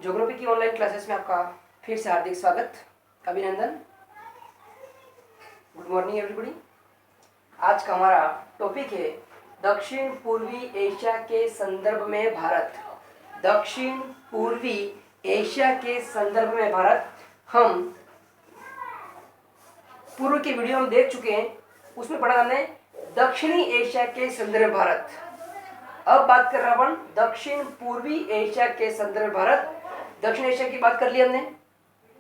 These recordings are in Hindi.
ज्योग्राफी की ऑनलाइन क्लासेस में आपका फिर से हार्दिक स्वागत, अभिनंदन। Good morning everybody. आज का हमारा टॉपिक है दक्षिण पूर्वी एशिया के संदर्भ में भारत। दक्षिण पूर्वी एशिया के संदर्भ में भारत। हम पूर्व के वीडियो में देख चुके हैं, उसमें पढ़ा हमने दक्षिणी एशिया के संदर्भ में भारत। अब बात कर रहा अपन दक्षिण पूर्वी एशिया के संदर्भ में भारत। दक्षिण एशिया की बात कर ली हमने,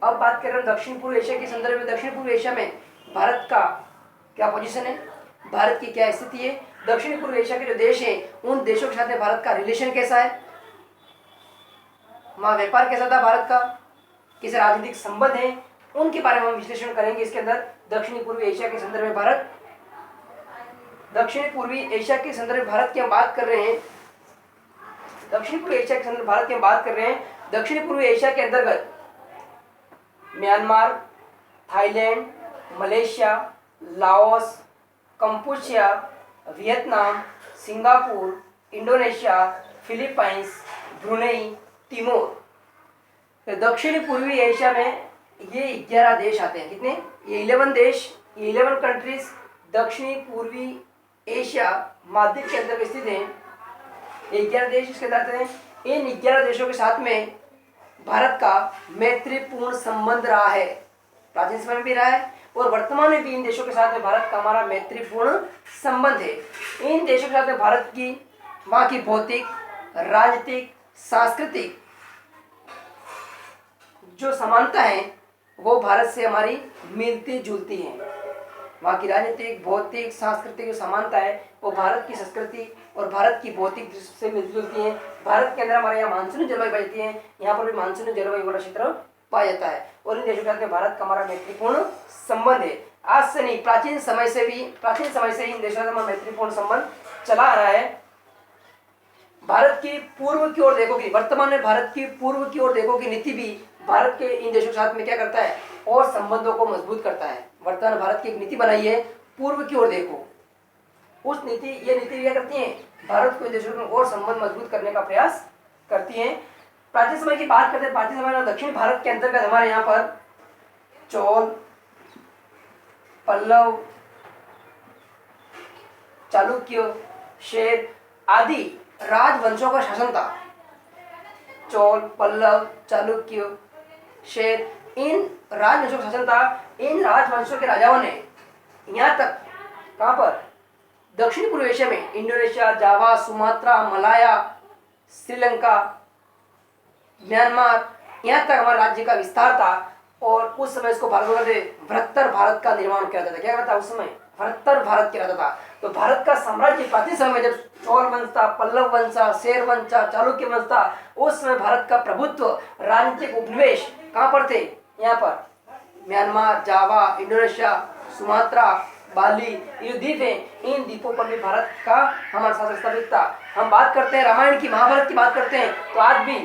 अब बात कर रहे हैं दक्षिण पूर्व एशिया के संदर्भ में। दक्षिण पूर्व एशिया में भारत का क्या पोजीशन है, भारत की क्या स्थिति है, दक्षिण पूर्व एशिया के जो देश हैं उन देशों के साथ में भारत का रिलेशन कैसा है, वहाँ व्यापार कैसा था भारत का, किस राजनीतिक संबंध है, उनके बारे में हम विश्लेषण करेंगे इसके अंदर। दक्षिणी पूर्वी एशिया के संदर्भ में भारत। दक्षिण पूर्वी एशिया के संदर्भ में भारत की हम बात कर रहे हैं। दक्षिण पूर्वी एशिया के संदर्भ भारत की हम बात कर रहे हैं। दक्षिण पूर्वी एशिया के अंतर्गत Myanmar, Thailand, Malaysia, Laos, Kampuchea, Vietnam, Singapore, Indonesia, Philippines, Brunei, Timor. दक्षिण पूर्वी एशिया में ये 11 देश आते हैं। कितने? ये 11 देश, 11 कंट्रीज दक्षिणी पूर्वी एशिया महाद्वीप के अंदर स्थित हैं। 11 देश इसके अंदर आते हैं। इन 11 देशों के साथ में भारत का मैत्रीपूर्ण संबंध रहा है, प्राचीन समय में भी रहा है और वर्तमान में भी इन देशों के साथ में भारत का हमारा मैत्रीपूर्ण संबंध है। इन देशों के साथ में भारत की वहाँ की भौतिक, राजनीतिक, सांस्कृतिक जो समानता है वो भारत से हमारी मिलती जुलती है। वहाँ की राजनीतिक, भौतिक, सांस्कृतिक जो समानता है वो भारत की संस्कृति और भारत की भौतिक दृष्टि से मिलती जुलती है। भारत के अंदर हमारे यहाँ मानसूनी जलवायु पाई जाती है, यहाँ पर भी मानसूनी जलवायु वाला क्षेत्र पाया जाता है और इन देशों के साथ भारत का हमारा मैत्रीपूर्ण संबंध है। आज से नहीं, प्राचीन समय से इन देशों के साथ मैत्रीपूर्ण संबंध चला आ रहा है। भारत की पूर्व की ओर देखोगे, वर्तमान में भारत की पूर्व की ओर देखोगे नीति भी भारत के इन देशों के साथ में क्या करता है और संबंधों को मजबूत करता है। वर्तमान भारत की एक नीति बनाई है, पूर्व की ओर देखो, उस नीति ये नीति क्या करती है, भारत को इन देशों में और संबंध मजबूत करने का प्रयास करती है। प्राचीन समय की बात करते हैं, प्राचीन समय में दक्षिण भारत के अंतर्गत हमारे यहाँ पर चोल, पल्लव, चालुक्य, शेर आदि राजवंशों का शासन था। चोल, पल्लव, चालुक्य, शेर, इन राजवंशों का शासन था। इन राजवंशों के राजाओं ने यहाँ तक कहाँ पर दक्षिण पूर्व एशिया में इंडोनेशिया, जावा, सुमात्रा, मलाया, श्रीलंका, म्यांमार, यहाँ तक हमारे राज्य का विस्तार था और उस समय इसको भारत बृहत्तर भारत का निर्माण किया जाता था। क्या कहता था उस समय? बृहत्तर भारत किया जाता था। तो भारत का साम्राज्य प्राचीन समय में जब चोल वंश था, पल्लव वंश था, शेर वंश था, चालुक्य वंश था, उस समय भारत का प्रभुत्व, राजनीतिक उपनिवेश कहाँ पर थे? यहाँ पर म्यांमार, जावा, इंडोनेशिया, सुमात्रा, बाली, ये द्वीप है, इन द्वीपों पर भी भारत का हमारा शासन स्थापित था। हम बात करते हैं रामायण की, महाभारत की बात करते हैं तो आज भी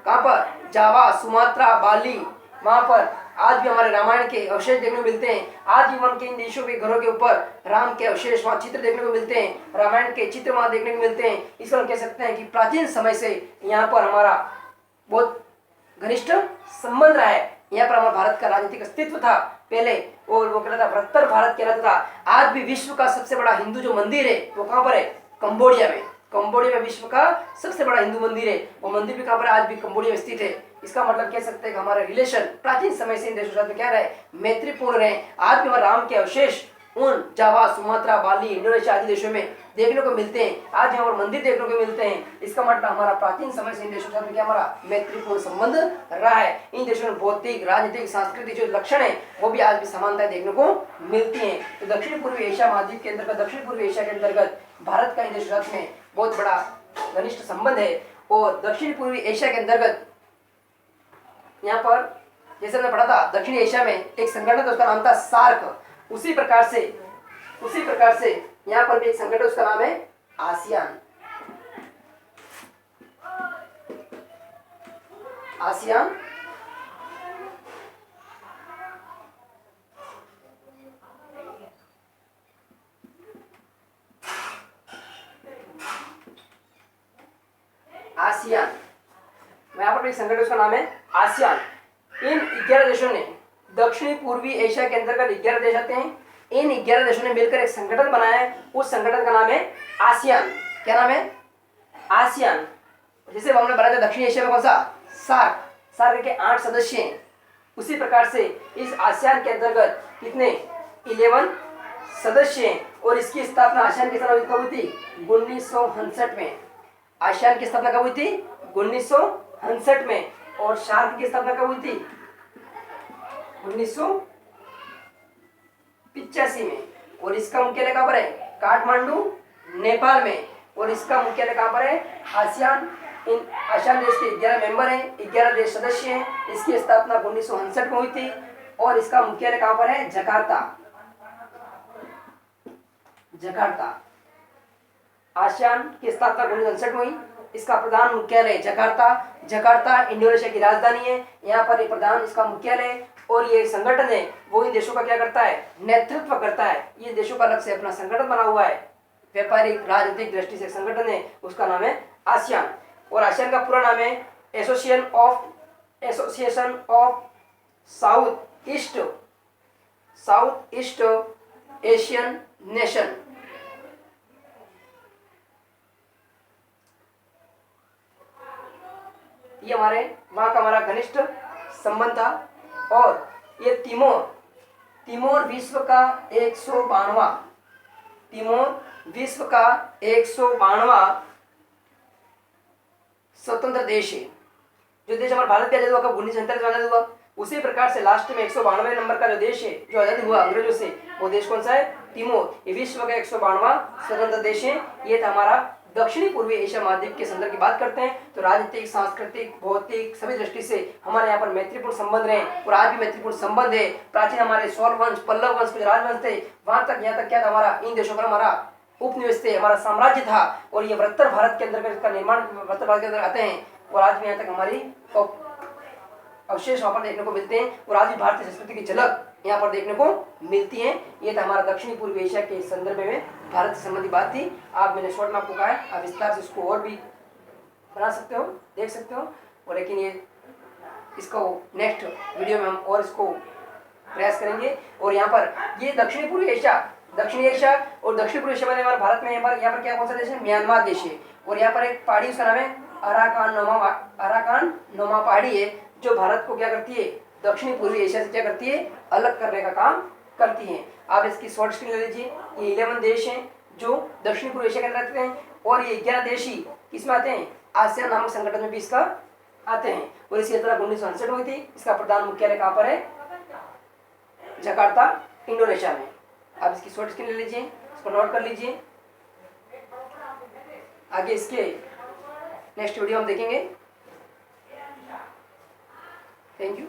कहाँ पर? जावा, सुमात्रा, बाली, वहाँ पर आज भी हमारे रामायण के अवशेष देखने को मिलते हैं। आज भी वहाँ के इन देशों के घरों के ऊपर राम के अवशेष, वहाँ चित्र देखने को मिलते हैं, रामायण के चित्र वहाँ देखने को मिलते हैं। इसको हम कह सकते हैं कि प्राचीन समय से यहाँ पर हमारा बहुत घनिष्ठ संबंध रहा है। यहाँ पर हमारा भारत का राजनीतिक अस्तित्व था पहले और वो कहता था बृहत्तर भारत कहलाता था। आज भी विश्व का सबसे बड़ा हिंदू जो मंदिर है वो कहाँ पर है? कंबोडिया में। कंबोडिया में विश्व का सबसे बड़ा हिंदू मंदिर है, वो मंदिर भी कहाँ पर? आज भी कंबोडिया में स्थित है। इसका मतलब कह सकते हैं कि हमारा रिलेशन प्राचीन समय से इन देशों के साथ में क्या रहे? मैत्रीपूर्ण रहे। आज भी हमारे राम के अवशेष उन जावा, सुमात्रा, बाली, इंडोनेशिया आदि देशों में देखने को मिलते हैं। आज यहाँ पर मंदिर देखने को मिलते हैं। इसका मतलब हमारा प्राचीन समय से इन देशों के साथ में क्या हमारा मैत्रीपूर्ण संबंध रहा है। इन देशों में भौतिक, राजनीतिक, सांस्कृतिक जो लक्षण है वो भी आज भी समानताएं देखने को मिलती हैं। तो दक्षिण पूर्वी एशिया महाद्वीप के अंतर्गत, दक्षिण पूर्वी एशिया के अंतर्गत भारत का इन देशों के साथ में बहुत बड़ा घनिष्ठ संबंध है। और दक्षिण पूर्वी एशिया के अंतर्गत यहाँ पर जैसे हमने पढ़ा था, दक्षिण एशिया में एक संगठन था, उसका नाम था सार्क। उसी प्रकार से यहाँ पर भी एक संगठन, उसका नाम है आसियान। आसियान आसियान यहाँ पर एक संगठन उसका नाम है आसियान। इन 11 देशों ने दक्षिणी पूर्वी एशिया के अंतर्गत 11 देश आते हैं। इन 11 देशों ने मिलकर एक संगठन बनाया है, उस संगठन का नाम है आसियान। क्या नाम है? आसियान। जैसे हमने बनाया था दक्षिण एशिया में कौन सा? सार्क। सार्क के 8 सदस्य हैं। उसी प्रकार से इस आसियान के अंतर्गत कितने? 11 सदस्य हैं। और इसकी स्थापना आसियान की स्थापना कब हुई थी? 1969 में। आसियान की स्थापना कब हुई थी? 1969 में। और सार्क की स्थापना कब हुई थी? 1985 में। और इसका मुख्यालय कहाँ पर है? काठमांडू, नेपाल में। और इसका मुख्यालय कहाँ पर है? आसियान। इन आसियान देश के 11 मेंबर हैं, 11 देश सदस्य हैं। इसकी स्थापना 1969 में हुई थी। और इसका मुख्यालय कहाँ पर है? जकार्ता। जकार्ता। आसियान की स्थापना 1969 में हुई। इसका प्रधान मुख्यालय जकार्ता। जकार्ता इंडोनेशिया की राजधानी है। यहाँ पर ये प्रधान इसका मुख्यालय। और ये संगठन है वो इन देशों का क्या करता है? नेतृत्व करता है। ये देशों का अलग से अपना संगठन बना हुआ है, व्यापारिक राजनीतिक दृष्टि से संगठन है, उसका नाम है आसियान। और आसियान का पूरा नाम है association of south east Asian nation. ये हमारे वहां का हमारा घनिष्ठ संबंध था। और ये तिमोर विश्व का 192वां स्वतंत्र देश है। जो देश हमारा भारत का आजाद हुआ कब? 1947 में आजाद हुआ। उसी प्रकार से लास्ट में 192वें नंबर का जो देश है जो आजाद हुआ अंग्रेजों से, वो देश कौन सा है? तिमोर। ये विश्व का 192वां स्वतंत्र देश है। ये था हमारा दक्षिणी पूर्वी एशिया महाद्वीप के संदर्भ की बात करते हैं तो राजनीतिक, सांस्कृतिक, भौतिक सभी दृष्टि से हमारे यहाँ पर मैत्रीपूर्ण संबंध रहे और आज भी मैत्रीपूर्ण संबंध है। प्राचीन हमारे सोल वंश, पल्लव वंश, कुछ राजवंश थे, वहां तक यहाँ तक क्या था? हमारा इन देशों पर हमारा उपनिवेश थे, हमारा साम्राज्य था। और ये वृत्तर भारत के अंदर इसका निर्माण वृत्तर भारत के अंदर आते हैं। और आज भी यहाँ तक हमारी अवशेष वहां पर देखने को मिलते हैं। और आज भी भारतीय संस्कृति की झलक यहाँ पर देखने को मिलती है। ये था हमारा दक्षिणी पूर्वी एशिया के संदर्भ में भारत से संबंधी बात थी। आप मैंने शॉर्ट में आपको कहा है, आप विस्तार से इसको और भी बना सकते हो, देख सकते हो। और लेकिन ये इसको नेक्स्ट वीडियो में हम और इसको प्रयास करेंगे। और यहाँ पर ये दक्षिणी पूर्वी एशिया और दक्षिण पूर्वी एशिया में हमारे भारत में यहाँ पर क्या कौन सा देश है? म्यांमार देश है। और यहाँ पर एक पहाड़ी उसका नाम है अराकान नोमा पहाड़ी है, जो भारत को क्या करती है? दक्षिणी पूर्वी एशिया से क्या करती है? अलग करने का काम करती है। आप इसकी शॉर्ट स्क्रीन ले लीजिए। ये 11 देश हैं जो दक्षिणी पूर्व एशिया के अंदर रहते हैं। और ये 11 देश ही किसमें आते हैं? आसियान नामक संगठन में भी इसका आते हैं। और इसकी स्थापना 1969 हुई थी। इसका प्रधान मुख्यालय कहाँ पर है? जकार्ता, इंडोनेशिया में। आप इसकी शॉर्ट स्क्रीन ले लीजिए, इसको नोट कर लीजिए। आगे इसके नेक्स्ट वीडियो हम देखेंगे। Thank you.